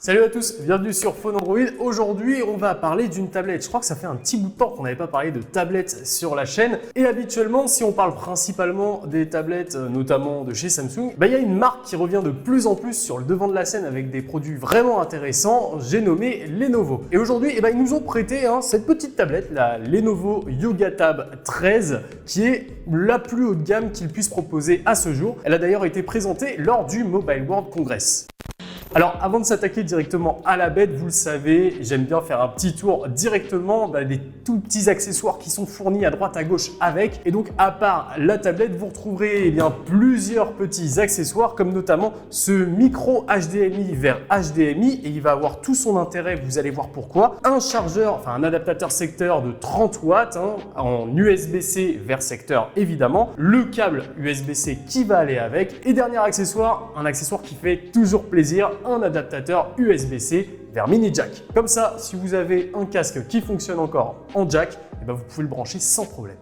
Salut à tous, bienvenue sur Phone Android. Aujourd'hui, on va parler d'une tablette. Je crois que ça fait un petit bout de temps qu'on n'avait pas parlé de tablettes sur la chaîne. Et habituellement, si on parle principalement des tablettes, notamment de chez Samsung, il y a une marque qui revient de plus en plus sur le devant de la scène avec des produits vraiment intéressants. J'ai nommé Lenovo. Et aujourd'hui, ils nous ont prêté cette petite tablette, la Lenovo YogaTab 13, qui est la plus haut de gamme qu'ils puissent proposer à ce jour. Elle a d'ailleurs été présentée lors du Mobile World Congress. Alors, avant de s'attaquer directement à la bête, vous le savez, j'aime bien faire un petit tour directement des tout petits accessoires qui sont fournis à droite à gauche avec. Et donc, à part la tablette, vous retrouverez plusieurs petits accessoires, comme notamment ce micro HDMI vers HDMI, et il va avoir tout son intérêt, vous allez voir pourquoi. Un chargeur, un adaptateur secteur de 30 watts en USB-C vers secteur évidemment, le câble USB-C qui va aller avec, et dernier accessoire, un accessoire qui fait toujours plaisir, un adaptateur USB-C vers mini jack. Comme ça, si vous avez un casque qui fonctionne encore en jack, vous pouvez le brancher sans problème.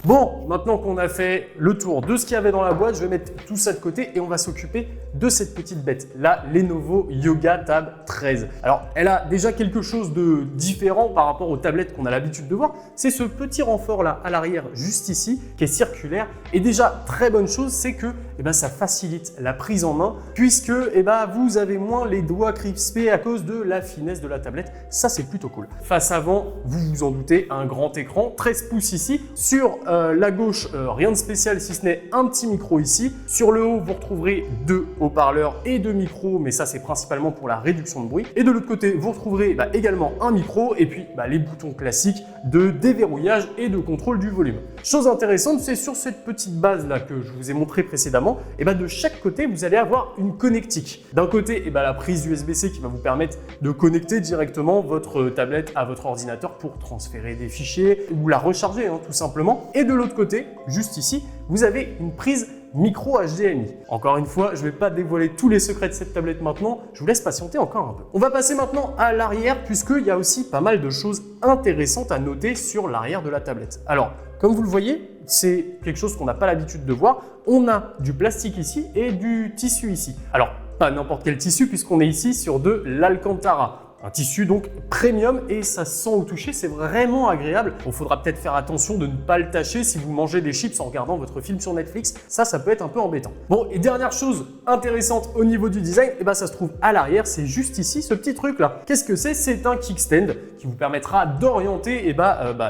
Bon, maintenant qu'on a fait le tour de ce qu'il y avait dans la boîte, je vais mettre tout ça de côté et on va s'occuper de cette petite bête, la Lenovo YogaTab 13. Alors, elle a déjà quelque chose de différent par rapport aux tablettes qu'on a l'habitude de voir. C'est ce petit renfort là à l'arrière, juste ici, qui est circulaire. Et déjà, très bonne chose, c'est que ça facilite la prise en main puisque vous avez moins les doigts crispés à cause de la finesse de la tablette. Ça, c'est plutôt cool. Face avant, vous vous en doutez, un grand écran, 13 pouces ici. Sur la gauche, rien de spécial si ce n'est un petit micro ici. Sur le haut, vous retrouverez deux haut-parleurs et deux micros, mais ça, c'est principalement pour la réduction de bruit. Et de l'autre côté, vous retrouverez également un micro et puis les boutons classiques de déverrouillage et de contrôle du volume. Chose intéressante, c'est sur cette petite base là que je vous ai montré précédemment, de chaque côté, vous allez avoir une connectique. D'un côté, la prise USB-C qui va vous permettre de connecter directement votre tablette à votre ordinateur pour transférer des fichiers ou la recharger tout simplement. Et de l'autre côté, juste ici, vous avez une prise micro HDMI. Encore une fois, je ne vais pas dévoiler tous les secrets de cette tablette maintenant, je vous laisse patienter encore un peu. On va passer maintenant à l'arrière puisqu'il y a aussi pas mal de choses intéressantes à noter sur l'arrière de la tablette. Alors, comme vous le voyez, c'est quelque chose qu'on n'a pas l'habitude de voir. On a du plastique ici et du tissu ici. Alors, pas n'importe quel tissu puisqu'on est ici sur de l'Alcantara. Un tissu donc premium et ça sent au toucher, c'est vraiment agréable. Il faudra peut-être faire attention de ne pas le tâcher si vous mangez des chips en regardant votre film sur Netflix. Ça peut être un peu embêtant. Bon, et dernière chose intéressante au niveau du design, ça se trouve à l'arrière, c'est juste ici, ce petit truc là. Qu'est-ce que c'est? C'est un kickstand qui vous permettra d'orienter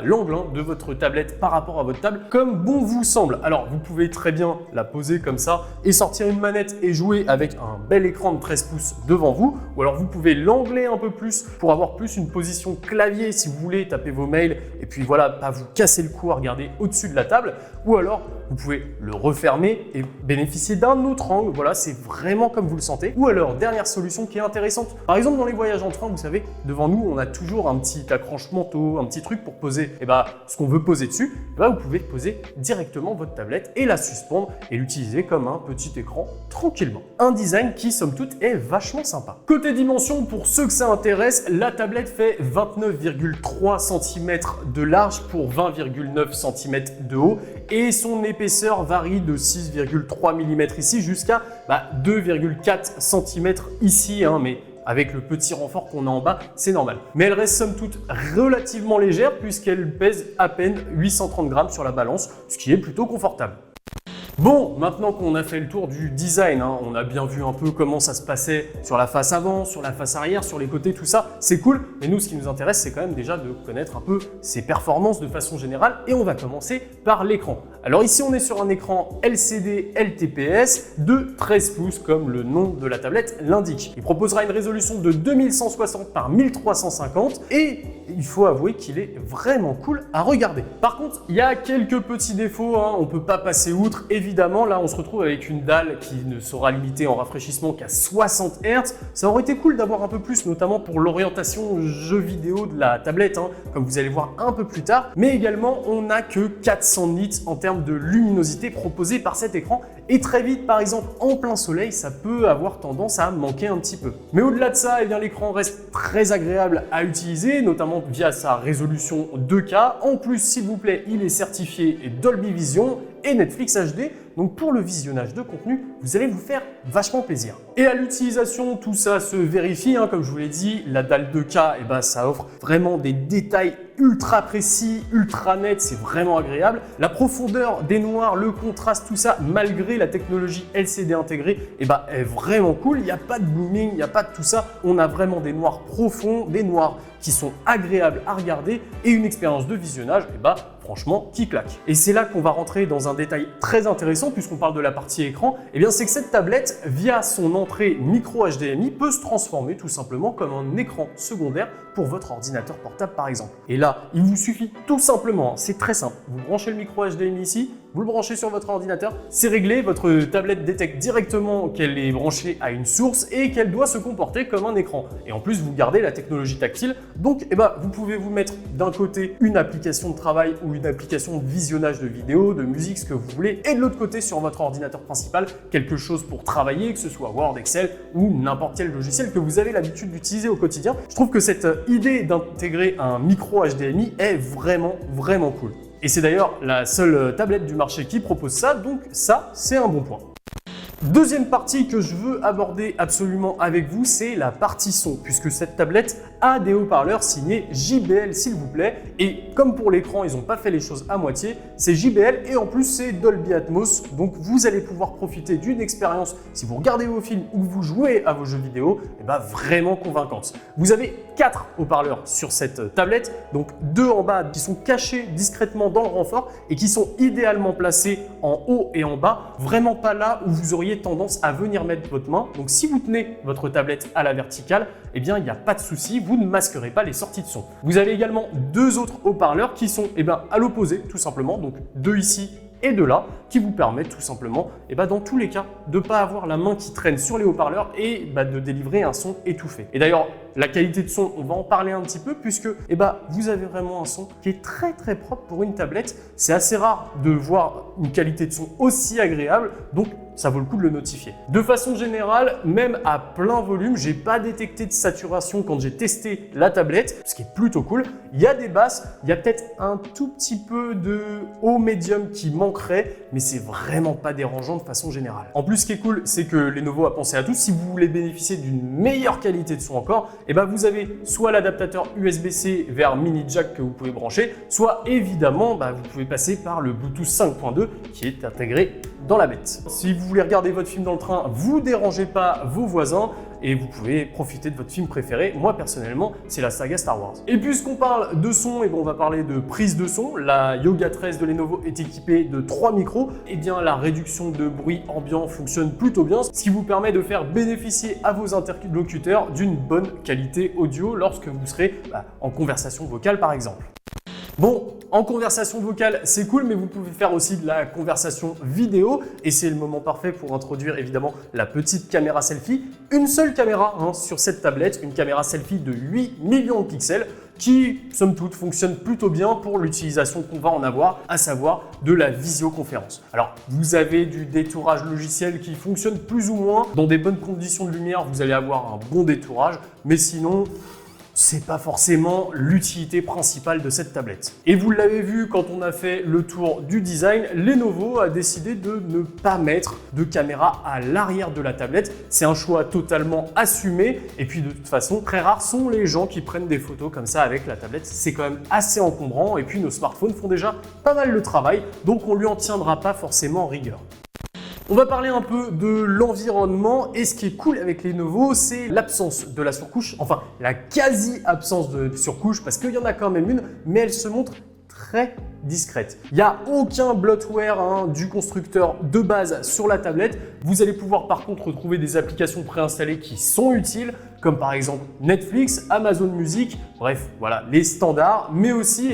l'angle de votre tablette par rapport à votre table comme bon vous semble. Alors, vous pouvez très bien la poser comme ça et sortir une manette et jouer avec un bel écran de 13 pouces devant vous. Ou alors, vous pouvez l'angler un peu plus pour avoir plus une position clavier si vous voulez taper vos mails et puis pas vous casser le cou à regarder au-dessus de la table. Ou alors, vous pouvez le refermer et bénéficier d'un autre angle. Voilà, c'est vraiment comme vous le sentez. Ou alors, dernière solution qui est intéressante. Par exemple, dans les voyages en train, vous savez, devant nous, on a toujours un petit accroche manteau, un petit truc pour poser ce qu'on veut poser dessus. Vous pouvez poser directement votre tablette et la suspendre et l'utiliser comme un petit écran tranquillement. Un design qui, somme toute, est vachement sympa. Côté dimension, pour ceux que ça intéresse, la tablette fait 29,3 cm de large pour 20,9 cm de haut et son épaisseur varie de 6,3 mm ici jusqu'à 2,4 cm ici, mais avec le petit renfort qu'on a en bas, c'est normal. Mais elle reste somme toute relativement légère puisqu'elle pèse à peine 830 grammes sur la balance, ce qui est plutôt confortable. Bon, maintenant qu'on a fait le tour du design, on a bien vu un peu comment ça se passait sur la face avant, sur la face arrière, sur les côtés, tout ça, c'est cool. Mais nous, ce qui nous intéresse, c'est quand même déjà de connaître un peu ses performances de façon générale. Et on va commencer par l'écran. Alors ici, on est sur un écran LCD LTPS de 13 pouces, comme le nom de la tablette l'indique. Il proposera une résolution de 2160 par 1350 et il faut avouer qu'il est vraiment cool à regarder. Par contre, il y a quelques petits défauts, on ne peut pas passer outre. Évidemment, là, on se retrouve avec une dalle qui ne sera limitée en rafraîchissement qu'à 60 Hz. Ça aurait été cool d'avoir un peu plus, notamment pour l'orientation jeux vidéo de la tablette, comme vous allez voir un peu plus tard. Mais également, on n'a que 400 nits en termes de luminosité proposée par cet écran. Et très vite, par exemple, en plein soleil, ça peut avoir tendance à manquer un petit peu. Mais au-delà de ça, l'écran reste très agréable à utiliser, notamment via sa résolution 2K. En plus, s'il vous plaît, il est certifié Dolby Vision et Netflix HD. Donc pour le visionnage de contenu, vous allez vous faire vachement plaisir. Et à l'utilisation, tout ça se vérifie, comme je vous l'ai dit, la dalle 2K, ça offre vraiment des détails ultra précis, ultra net, c'est vraiment agréable. La profondeur des noirs, le contraste, tout ça, malgré la technologie LCD intégrée, est vraiment cool. Il n'y a pas de blooming, il n'y a pas de tout ça. On a vraiment des noirs profonds, des noirs qui sont agréables à regarder et une expérience de visionnage, franchement, qui claque. Et c'est là qu'on va rentrer dans un détail très intéressant puisqu'on parle de la partie écran. C'est que cette tablette, via son entrée micro HDMI, peut se transformer tout simplement comme un écran secondaire pour votre ordinateur portable par exemple. Et là, il vous suffit tout simplement, c'est très simple, vous branchez le micro HDMI ici, vous le branchez sur votre ordinateur, c'est réglé, votre tablette détecte directement qu'elle est branchée à une source et qu'elle doit se comporter comme un écran. Et en plus, vous gardez la technologie tactile, donc vous pouvez vous mettre d'un côté une application de travail ou une application de visionnage de vidéos, de musique, ce que vous voulez, et de l'autre côté sur votre ordinateur principal, quelque chose pour travailler, que ce soit Word, Excel ou n'importe quel logiciel que vous avez l'habitude d'utiliser au quotidien. Je trouve que cette idée d'intégrer un micro HDMI est vraiment cool. Et c'est d'ailleurs la seule tablette du marché qui propose ça, donc ça, c'est un bon point. Deuxième partie que je veux aborder absolument avec vous, c'est la partie son, puisque cette tablette a des haut-parleurs signés JBL s'il vous plaît. Et comme pour l'écran, ils n'ont pas fait les choses à moitié, c'est JBL et en plus c'est Dolby Atmos. Donc vous allez pouvoir profiter d'une expérience, si vous regardez vos films ou que vous jouez à vos jeux vidéo, vraiment convaincante. Vous avez 4 haut-parleurs sur cette tablette, donc 2 en bas qui sont cachés discrètement dans le renfort et qui sont idéalement placés en haut et en bas, vraiment pas là où vous auriez tendance à venir mettre votre main. Donc si vous tenez votre tablette à la verticale, il n'y a pas de souci, vous ne masquerez pas les sorties de son. Vous avez également 2 autres haut-parleurs qui sont à l'opposé tout simplement, donc 2 ici et 2 là, qui vous permettent tout simplement, dans tous les cas, de ne pas avoir la main qui traîne sur les haut-parleurs et de délivrer un son étouffé. Et d'ailleurs, la qualité de son, on va en parler un petit peu puisque vous avez vraiment un son qui est très propre pour une tablette. C'est assez rare de voir une qualité de son aussi agréable, donc ça vaut le coup de le notifier. De façon générale, même à plein volume, j'ai pas détecté de saturation quand j'ai testé la tablette, ce qui est plutôt cool. Il y a des basses, il y a peut-être un tout petit peu de haut médium qui manquerait, mais c'est vraiment pas dérangeant de façon générale. En plus, ce qui est cool, c'est que Lenovo a pensé à tout. Si vous voulez bénéficier d'une meilleure qualité de son encore, vous avez soit l'adaptateur USB-C vers mini jack que vous pouvez brancher, soit évidemment, vous pouvez passer par le Bluetooth 5.2 qui est intégré dans la bête. Si vous voulez regarder votre film dans le train, vous dérangez pas vos voisins et vous pouvez profiter de votre film préféré. Moi personnellement, c'est la saga Star Wars. Et puisqu'on parle de son, on va parler de prise de son. La Yoga 13 de Lenovo est équipée de 3 micros. La réduction de bruit ambiant fonctionne plutôt bien, ce qui vous permet de faire bénéficier à vos interlocuteurs d'une bonne qualité audio lorsque vous serez en conversation vocale par exemple. Bon, en conversation vocale, c'est cool, mais vous pouvez faire aussi de la conversation vidéo et c'est le moment parfait pour introduire évidemment la petite caméra selfie. Une seule caméra sur cette tablette, une caméra selfie de 8 millions de pixels qui, somme toute, fonctionne plutôt bien pour l'utilisation qu'on va en avoir, à savoir de la visioconférence. Alors, vous avez du détourage logiciel qui fonctionne plus ou moins. Dans des bonnes conditions de lumière, vous allez avoir un bon détourage, mais sinon, c'est pas forcément l'utilité principale de cette tablette. Et vous l'avez vu quand on a fait le tour du design, Lenovo a décidé de ne pas mettre de caméra à l'arrière de la tablette. C'est un choix totalement assumé et puis de toute façon, très rares sont les gens qui prennent des photos comme ça avec la tablette. C'est quand même assez encombrant et puis nos smartphones font déjà pas mal le travail, donc on lui en tiendra pas forcément rigueur. On va parler un peu de l'environnement et ce qui est cool avec Lenovo, c'est l'absence de la surcouche, enfin la quasi-absence de surcouche parce qu'il y en a quand même une, mais elle se montre très discrète. Il n'y a aucun bloatware du constructeur de base sur la tablette. Vous allez pouvoir par contre retrouver des applications préinstallées qui sont utiles, comme par exemple Netflix, Amazon Music, bref, voilà, les standards, mais aussi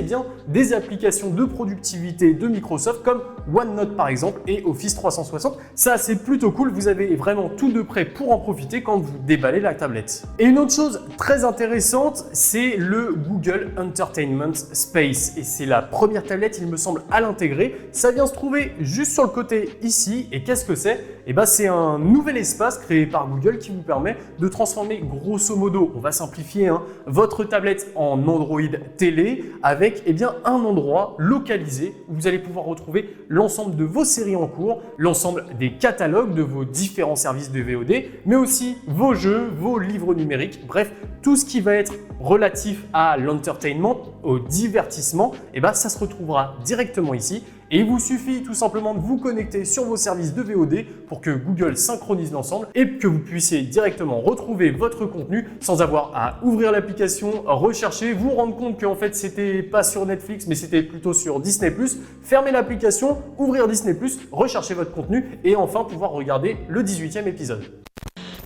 des applications de productivité de Microsoft comme OneNote par exemple et Office 360. Ça, c'est plutôt cool, vous avez vraiment tout de près pour en profiter quand vous déballez la tablette. Et une autre chose très intéressante, c'est le Google Entertainment Space. Et c'est la première tablette, il me semble, à l'intégrer. Ça vient se trouver juste sur le côté ici. Et qu'est-ce que c'est ? C'est un nouvel espace créé par Google qui vous permet de transformer grosso modo, on va simplifier, votre tablette en Android télé avec un endroit localisé où vous allez pouvoir retrouver l'ensemble de vos séries en cours, l'ensemble des catalogues de vos différents services de VOD, mais aussi vos jeux, vos livres numériques, bref, tout ce qui va être relatif à l'entertainment, au divertissement, et ça se retrouvera directement ici. Et il vous suffit tout simplement de vous connecter sur vos services de VOD pour que Google synchronise l'ensemble et que vous puissiez directement retrouver votre contenu sans avoir à ouvrir l'application, rechercher, vous rendre compte qu'en fait c'était pas sur Netflix mais c'était plutôt sur Disney+, fermer l'application, ouvrir Disney+, rechercher votre contenu et enfin pouvoir regarder le 18e épisode.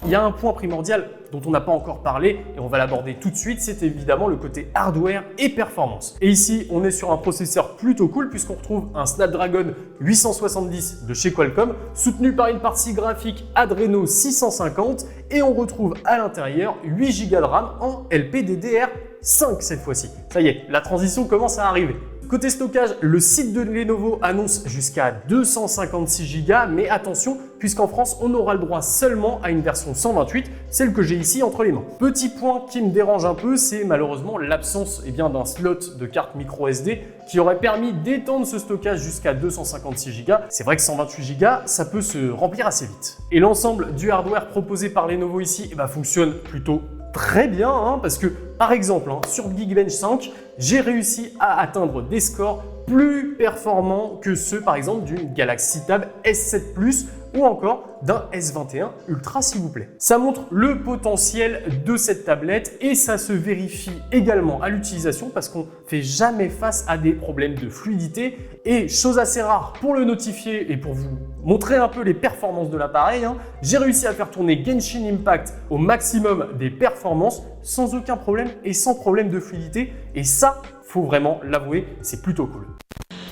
Il y a un point primordial dont on n'a pas encore parlé et on va l'aborder tout de suite, c'est évidemment le côté hardware et performance. Et ici, on est sur un processeur plutôt cool puisqu'on retrouve un Snapdragon 870 de chez Qualcomm soutenu par une partie graphique Adreno 650 et on retrouve à l'intérieur 8 Go de RAM en LPDDR5 cette fois-ci. Ça y est, la transition commence à arriver. Côté stockage, le site de Lenovo annonce jusqu'à 256 Go, mais attention, puisqu'en France, on aura le droit seulement à une version 128, celle que j'ai ici entre les mains. Petit point qui me dérange un peu, c'est malheureusement l'absence d'un slot de carte micro SD qui aurait permis d'étendre ce stockage jusqu'à 256 Go. C'est vrai que 128 Go, ça peut se remplir assez vite. Et l'ensemble du hardware proposé par Lenovo ici fonctionne plutôt très bien, parce que par exemple, sur Geekbench 5, j'ai réussi à atteindre des scores plus performants que ceux par exemple d'une Galaxy Tab S7 Plus ou encore d'un S21 Ultra s'il vous plaît. Ça montre le potentiel de cette tablette et ça se vérifie également à l'utilisation parce qu'on ne fait jamais face à des problèmes de fluidité et chose assez rare pour le notifier et pour vous montrer un peu les performances de l'appareil, j'ai réussi à faire tourner Genshin Impact au maximum des performances sans aucun problème et sans problème de fluidité et ça, faut vraiment l'avouer, c'est plutôt cool.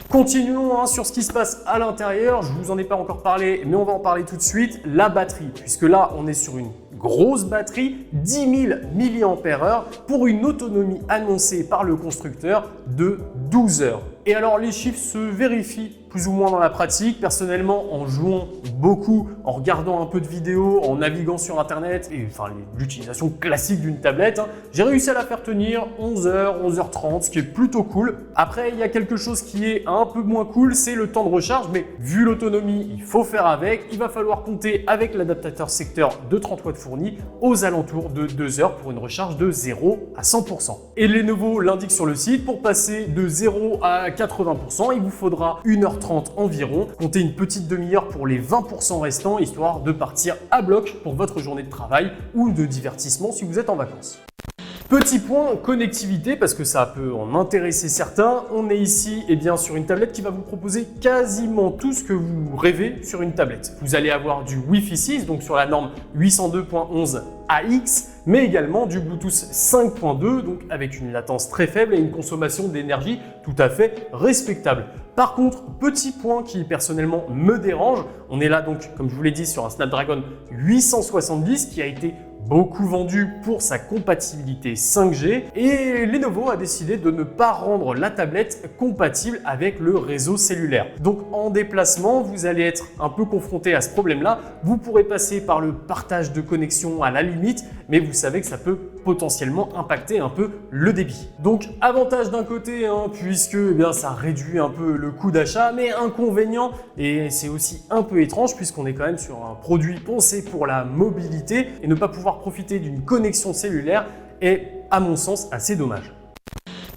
Continuons sur ce qui se passe à l'intérieur, je ne vous en ai pas encore parlé, mais on va en parler tout de suite. La batterie, puisque là on est sur une grosse batterie, 10 000 mAh pour une autonomie annoncée par le constructeur de 12 heures. Et alors les chiffres se vérifient plus ou moins dans la pratique. Personnellement, en jouant beaucoup, en regardant un peu de vidéos, en naviguant sur internet et l'utilisation classique d'une tablette, j'ai réussi à la faire tenir 11h, 11h30, ce qui est plutôt cool. Après, il y a quelque chose qui est un peu moins cool, c'est le temps de recharge, mais vu l'autonomie, il faut faire avec. Il va falloir compter avec l'adaptateur secteur de 30 watts fourni aux alentours de 2 heures pour une recharge de 0 à 100%. Et Lenovo l'indique sur le site, pour passer de 0 à 80%, il vous faudra 1h30 environ. Comptez une petite demi-heure pour les 20% restants, histoire de partir à bloc pour votre journée de travail ou de divertissement si vous êtes en vacances. Petit point connectivité, parce que ça peut en intéresser certains. On est ici sur une tablette qui va vous proposer quasiment tout ce que vous rêvez sur une tablette. Vous allez avoir du Wi-Fi 6, donc sur la norme 802.11 AX, mais également du Bluetooth 5.2, donc avec une latence très faible et une consommation d'énergie tout à fait respectable. Par contre, petit point qui personnellement me dérange, on est là donc, comme je vous l'ai dit, sur un Snapdragon 870 qui a été beaucoup vendu pour sa compatibilité 5G et Lenovo a décidé de ne pas rendre la tablette compatible avec le réseau cellulaire. Donc en déplacement, vous allez être un peu confronté à ce problème-là. Vous pourrez passer par le partage de connexion à la limite, mais vous savez que ça peut potentiellement impacter un peu le débit. Donc avantage d'un côté, puisque ça réduit un peu le coût d'achat, mais inconvénient, et c'est aussi un peu étrange puisqu'on est quand même sur un produit pensé pour la mobilité et ne pas pouvoir profiter d'une connexion cellulaire est, à mon sens, assez dommage.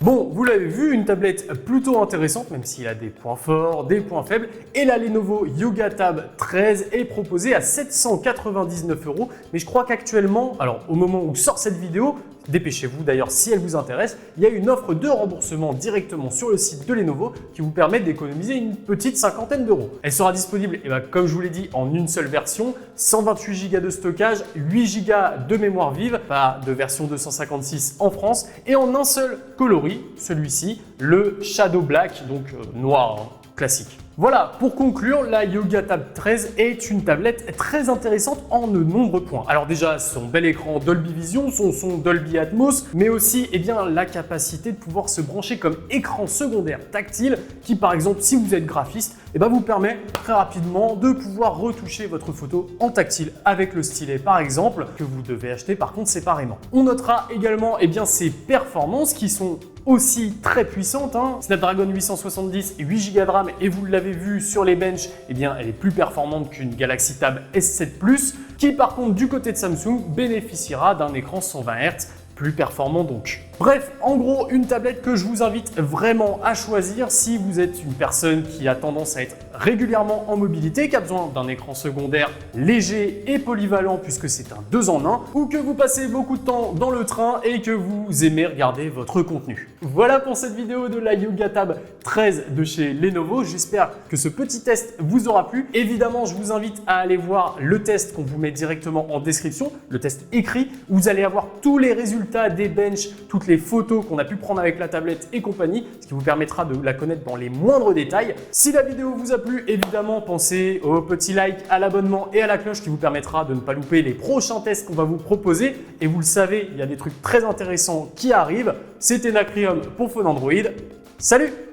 Bon, vous l'avez vu, une tablette plutôt intéressante, même s'il a des points forts, des points faibles. Et la Lenovo Yoga Tab 13 est proposée à 799 €. Mais je crois qu'actuellement, alors au moment où sort cette vidéo, dépêchez-vous d'ailleurs si elle vous intéresse, il y a une offre de remboursement directement sur le site de Lenovo qui vous permet d'économiser une petite cinquantaine d'euros. Elle sera disponible, comme je vous l'ai dit, en une seule version, 128 Go de stockage, 8 Go de mémoire vive, pas de version 256 en France, et en un seul coloris, celui-ci, le Shadow Black, donc noir classique. Voilà, pour conclure, la Yoga Tab 13 est une tablette très intéressante en de nombreux points. Alors déjà, son bel écran Dolby Vision, son son Dolby Atmos, mais aussi la capacité de pouvoir se brancher comme écran secondaire tactile qui, par exemple, si vous êtes graphiste, vous permet très rapidement de pouvoir retoucher votre photo en tactile avec le stylet, par exemple, que vous devez acheter par contre séparément. On notera également ses performances qui sont aussi très puissante, Snapdragon 870 et 8 Go de RAM, et vous l'avez vu sur les benches, eh bien elle est plus performante qu'une Galaxy Tab S7 Plus, qui par contre du côté de Samsung bénéficiera d'un écran 120 Hz plus performant donc. Bref, en gros, une tablette que je vous invite vraiment à choisir si vous êtes une personne qui a tendance à être régulièrement en mobilité, qui a besoin d'un écran secondaire léger et polyvalent puisque c'est un 2 en 1, ou que vous passez beaucoup de temps dans le train et que vous aimez regarder votre contenu. Voilà pour cette vidéo de la Yoga Tab 13 de chez Lenovo. J'espère que ce petit test vous aura plu. Évidemment, je vous invite à aller voir le test qu'on vous met directement en description, le test écrit, où vous allez avoir tous les résultats des benches, toutes les photos qu'on a pu prendre avec la tablette et compagnie, ce qui vous permettra de la connaître dans les moindres détails. Si la vidéo vous a plu, évidemment, pensez au petit like, à l'abonnement et à la cloche qui vous permettra de ne pas louper les prochains tests qu'on va vous proposer. Et vous le savez, il y a des trucs très intéressants qui arrivent. C'était Nacrium pour Phone Android. Salut!